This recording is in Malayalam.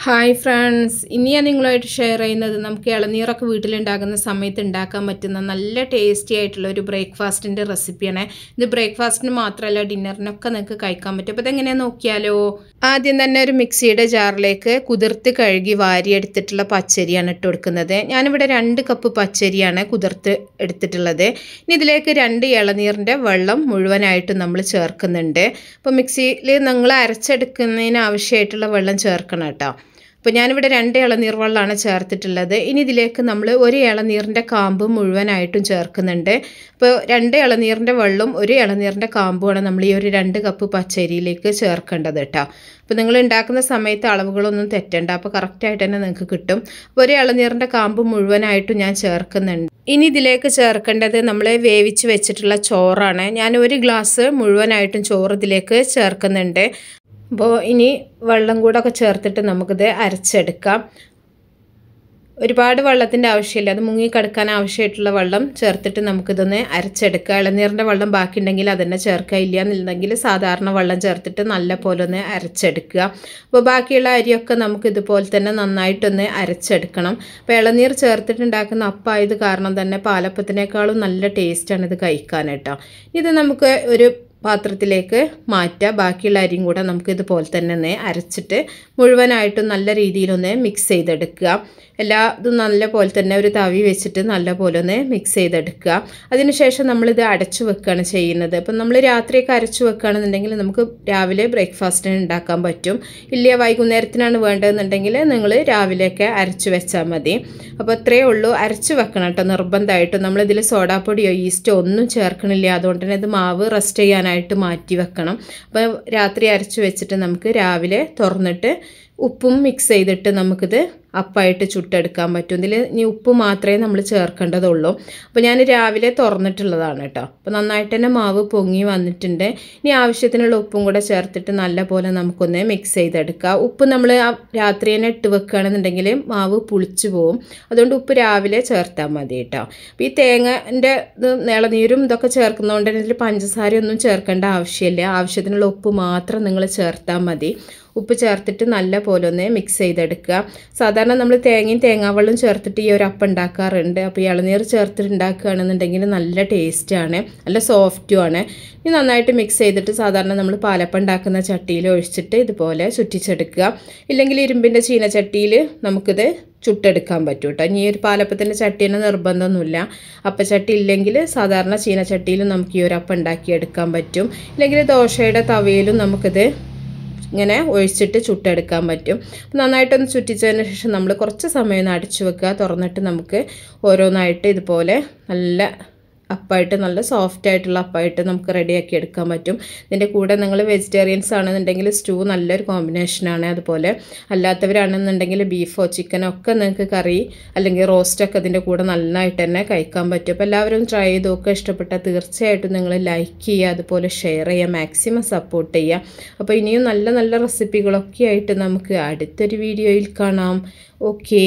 ഹായ് ഫ്രണ്ട്സ്, ഇനി ഞാൻ നിങ്ങളുമായിട്ട് ഷെയർ ചെയ്യുന്നത് നമുക്ക് ഇളനീരൊക്കെ വീട്ടിലുണ്ടാക്കുന്ന സമയത്ത് ഉണ്ടാക്കാൻ പറ്റുന്ന നല്ല ടേസ്റ്റി ആയിട്ടുള്ള ഒരു ബ്രേക്ക്ഫാസ്റ്റിൻ്റെ റെസിപ്പിയാണ്. ഇത് ബ്രേക്ക്ഫാസ്റ്റിന് മാത്രമല്ല ഡിന്നറിനൊക്കെ നിങ്ങൾക്ക് കഴിക്കാൻ പറ്റും. അപ്പോൾ ഇതെങ്ങനെയാണെന്ന് നോക്കിയാലോ. ആദ്യം തന്നെ ഒരു മിക്സിയുടെ ജാറിലേക്ക് കുതിർത്ത് കഴുകി വാരിയെടുത്തിട്ടുള്ള പച്ചരിയാണ് ഇട്ട് കൊടുക്കുന്നത്. ഞാനിവിടെ 2 കപ്പ് പച്ചരിയാണ് കുതിർത്ത് എടുത്തിട്ടുള്ളത്. ഇനി ഇതിലേക്ക് 2 ഇളനീരിൻ്റെ വെള്ളം മുഴുവനായിട്ട് നമ്മൾ ചേർക്കുന്നുണ്ട്. അപ്പോൾ മിക്സിയിൽ നിങ്ങൾ അരച്ചെടുക്കുന്നതിന് ആവശ്യമായിട്ടുള്ള വെള്ളം ചേർക്കണം കേട്ടോ. അപ്പോൾ ഞാനിവിടെ 2 ഇളനീർ വെള്ളമാണ് ചേർത്തിട്ടുള്ളത്. ഇനി ഇതിലേക്ക് നമ്മൾ 1 ഇളനീരിൻ്റെ കാമ്പ് മുഴുവനായിട്ടും ചേർക്കുന്നുണ്ട്. അപ്പോൾ 2 ഇളനീരിൻ്റെ വെള്ളവും 1 ഇളനീരിൻ്റെ കാമ്പുമാണ് നമ്മൾ ഈ ഒരു 2 കപ്പ് പച്ചരിയിലേക്ക് ചേർക്കേണ്ടത് കേട്ടോ. അപ്പോൾ നിങ്ങൾ ഉണ്ടാക്കുന്ന സമയത്ത് അളവുകളൊന്നും തെറ്റണ്ട, അപ്പോൾ കറക്റ്റായിട്ട് തന്നെ നിങ്ങൾക്ക് കിട്ടും. അപ്പോൾ 1 ഇളനീരിൻ്റെ കാമ്പ് മുഴുവനായിട്ടും ഞാൻ ചേർക്കുന്നുണ്ട്. ഇനി ഇതിലേക്ക് ചേർക്കേണ്ടത് നമ്മൾ വേവിച്ച് വെച്ചിട്ടുള്ള ചോറാണ്. ഞാൻ 1 ഗ്ലാസ് മുഴുവനായിട്ടും ചോറ് ഇതിലേക്ക് ചേർക്കുന്നുണ്ട്. അപ്പോൾ ഇനി വെള്ളം കൂടെ ഒക്കെ ചേർത്തിട്ട് നമുക്കിത് അരച്ചെടുക്കാം. ഒരുപാട് വെള്ളത്തിൻ്റെ ആവശ്യമില്ല, അത് മുങ്ങിക്കിടക്കാൻ ആവശ്യമായിട്ടുള്ള വെള്ളം ചേർത്തിട്ട് നമുക്കിതൊന്ന് അരച്ചെടുക്കുക. ഇളനീരിൻ്റെ വെള്ളം ബാക്കിയുണ്ടെങ്കിൽ അതന്നെ ചേർക്കുക, ഇല്ല എന്നുണ്ടെങ്കിൽ സാധാരണ വെള്ളം ചേർത്തിട്ട് നല്ല പോലെ ഒന്ന് അരച്ചെടുക്കുക. അപ്പോൾ ബാക്കിയുള്ള അരിയൊക്കെ നമുക്കിതുപോലെ തന്നെ നന്നായിട്ടൊന്ന് അരച്ചെടുക്കണം. അപ്പോൾ ഇളനീർ ചേർത്തിട്ടുണ്ടാക്കുന്ന അപ്പമായത് കാരണം തന്നെ പാലപ്പത്തിനേക്കാളും നല്ല ടേസ്റ്റാണ് ഇത് കഴിക്കാൻ കേട്ടോ. ഇത് നമുക്ക് ഒരു പാത്രത്തിലേക്ക് മാറ്റാം. ബാക്കിയുള്ള അരിയും കൂടെ നമുക്ക് ഇതുപോലെ തന്നെ ഒന്ന് അരച്ചിട്ട് മുഴുവനായിട്ടും നല്ല രീതിയിലൊന്ന് മിക്സ് ചെയ്തെടുക്കുക. ഇതും നല്ല പോലെ തന്നെ ഒരു തവി വെച്ചിട്ട് നല്ല പോലെ ഒന്ന് മിക്സ് ചെയ്തെടുക്കുക. അതിനുശേഷം നമ്മളിത് അടച്ചു വെക്കുകയാണ് ചെയ്യുന്നത്. അപ്പം നമ്മൾ രാത്രിയൊക്കെ അരച്ചു വെക്കുകയാണെന്നുണ്ടെങ്കിൽ നമുക്ക് രാവിലെ ബ്രേക്ക്ഫാസ്റ്റിന് ഉണ്ടാക്കാൻ പറ്റും. ഇല്ല വൈകുന്നേരത്തിനാണ് വേണ്ടതെന്നുണ്ടെങ്കിൽ നിങ്ങൾ രാവിലെയൊക്കെ അരച്ചു വെച്ചാൽ മതി. അപ്പോൾ അത്രയേ ഉള്ളൂ, അരച്ചു വെക്കണം കേട്ടോ നിർബന്ധമായിട്ടും. നമ്മളിതിൽ സോഡാപ്പൊടിയോ ഈസ്റ്റോ ഒന്നും ചേർക്കണില്ല, അതുകൊണ്ട് തന്നെ ഇത് മാവ് റെസ്റ്റ് ചെയ്യാനായിട്ട് മാറ്റി വെക്കണം. അപ്പോൾ രാത്രി അരച്ചു വെച്ചിട്ട് നമുക്ക് രാവിലെ തുറന്നിട്ട് ഉപ്പും മിക്സ് ചെയ്തിട്ട് നമുക്കിത് അപ്പമായിട്ട് ചുട്ടെടുക്കാൻ പറ്റും. ഇതിൽ ഇനി ഉപ്പ് മാത്രമേ നമ്മൾ ചേർക്കേണ്ടതുള്ളൂ. അപ്പോൾ ഞാൻ രാവിലെ തുറന്നിട്ടുള്ളതാണ് കേട്ടോ. അപ്പോൾ നന്നായിട്ട് തന്നെ മാവ് പൊങ്ങി വന്നിട്ടുണ്ട്. ഇനി ആവശ്യത്തിനുള്ള ഉപ്പും കൂടെ ചേർത്തിട്ട് നല്ല പോലെ നമുക്കൊന്ന് മിക്സ് ചെയ്തെടുക്കുക. ഉപ്പ് നമ്മൾ രാത്രി തന്നെ ഇട്ട് വെക്കുകയാണെന്നുണ്ടെങ്കിൽ മാവ് പുളിച്ചു പോവും, അതുകൊണ്ട് ഉപ്പ് രാവിലെ ചേർത്താൽ മതി കേട്ടോ. അപ്പോൾ ഈ തേങ്ങൻ്റെ ഇളനീരും ഇതൊക്കെ ചേർക്കുന്നതുകൊണ്ട് തന്നെ ഇതിൽ പഞ്ചസാരയൊന്നും ചേർക്കേണ്ട ആവശ്യമില്ല. ആവശ്യത്തിനുള്ള ഉപ്പ് മാത്രം നിങ്ങൾ ചേർത്താൽ മതി. ഉപ്പ് ചേർത്തിട്ട് നല്ല പോലെ ഒന്ന് മിക്സ് ചെയ്തെടുക്കുക. സാധാരണ നമ്മൾ തേങ്ങയും തേങ്ങാവെള്ളം ചേർത്തിട്ട് ഈ ഒരു അപ്പം ഉണ്ടാക്കാറുണ്ട്. അപ്പോൾ ഇളനീർ ചേർത്തിട്ട് ഉണ്ടാക്കുകയാണെന്നുണ്ടെങ്കിൽ നല്ല ടേസ്റ്റാണ്, നല്ല സോഫ്റ്റുമാണ്. ഇനി നന്നായിട്ട് മിക്സ് ചെയ്തിട്ട് സാധാരണ നമ്മൾ പാലപ്പം ഉണ്ടാക്കുന്ന ചട്ടിയിൽ ഒഴിച്ചിട്ട് ഇതുപോലെ ചുറ്റിച്ചെടുക്കുക. ഇല്ലെങ്കിൽ ഇരുമ്പിൻ്റെ ചീനച്ചട്ടിയിൽ നമുക്കിത് ചുട്ടെടുക്കാൻ പറ്റും കേട്ടോ. ഇനി ഒരു പാലപ്പത്തിൻ്റെ ചട്ടി തന്നെ നിർബന്ധമൊന്നുമില്ല. അപ്പച്ചട്ടി ഇല്ലെങ്കിൽ സാധാരണ ചീനച്ചട്ടിയിലും നമുക്ക് ഈ ഒരു അപ്പം ഉണ്ടാക്കിയെടുക്കാൻ പറ്റും. ഇല്ലെങ്കിൽ ദോശയുടെ തവയിലും നമുക്കിത് ഇങ്ങനെ ഒഴിച്ചിട്ട് ചുട്ടെടുക്കാൻ പറ്റും. നന്നായിട്ടൊന്ന് ചുറ്റിച്ചതിന് ശേഷം നമ്മൾ കുറച്ച് സമയം ഒന്ന് അടച്ചു വെക്കുക. തുറന്നിട്ട് നമുക്ക് ഓരോന്നായിട്ട് ഇതുപോലെ നല്ല അപ്പമായിട്ട്, നല്ല സോഫ്റ്റ് ആയിട്ടുള്ള അപ്പമായിട്ട് നമുക്ക് റെഡിയാക്കി എടുക്കാൻ പറ്റും. ഇതിൻ്റെ കൂടെ നിങ്ങൾ വെജിറ്റേറിയൻസ് ആണെന്നുണ്ടെങ്കിൽ സ്റ്റൂ നല്ലൊരു കോമ്പിനേഷനാണ്. അതുപോലെ അല്ലാത്തവരാണെന്നുണ്ടെങ്കിൽ ബീഫോ ചിക്കനോ ഒക്കെ നിങ്ങൾക്ക് കറി അല്ലെങ്കിൽ റോസ്റ്റൊക്കെ ഇതിൻ്റെ കൂടെ നന്നായിട്ട് തന്നെ കഴിക്കാൻ പറ്റും. അപ്പോൾ എല്ലാവരും ട്രൈ ചെയ്ത് നോക്കുക. ഇഷ്ടപ്പെട്ടാൽ തീർച്ചയായിട്ടും നിങ്ങൾ ലൈക്ക് ചെയ്യുക, അതുപോലെ ഷെയർ ചെയ്യുക, മാക്സിമം സപ്പോർട്ട് ചെയ്യുക. അപ്പോൾ ഇനിയും നല്ല നല്ല റെസിപ്പികളൊക്കെ ആയിട്ട് നമുക്ക് അടുത്തൊരു വീഡിയോയിൽ കാണാം. ഓക്കേ.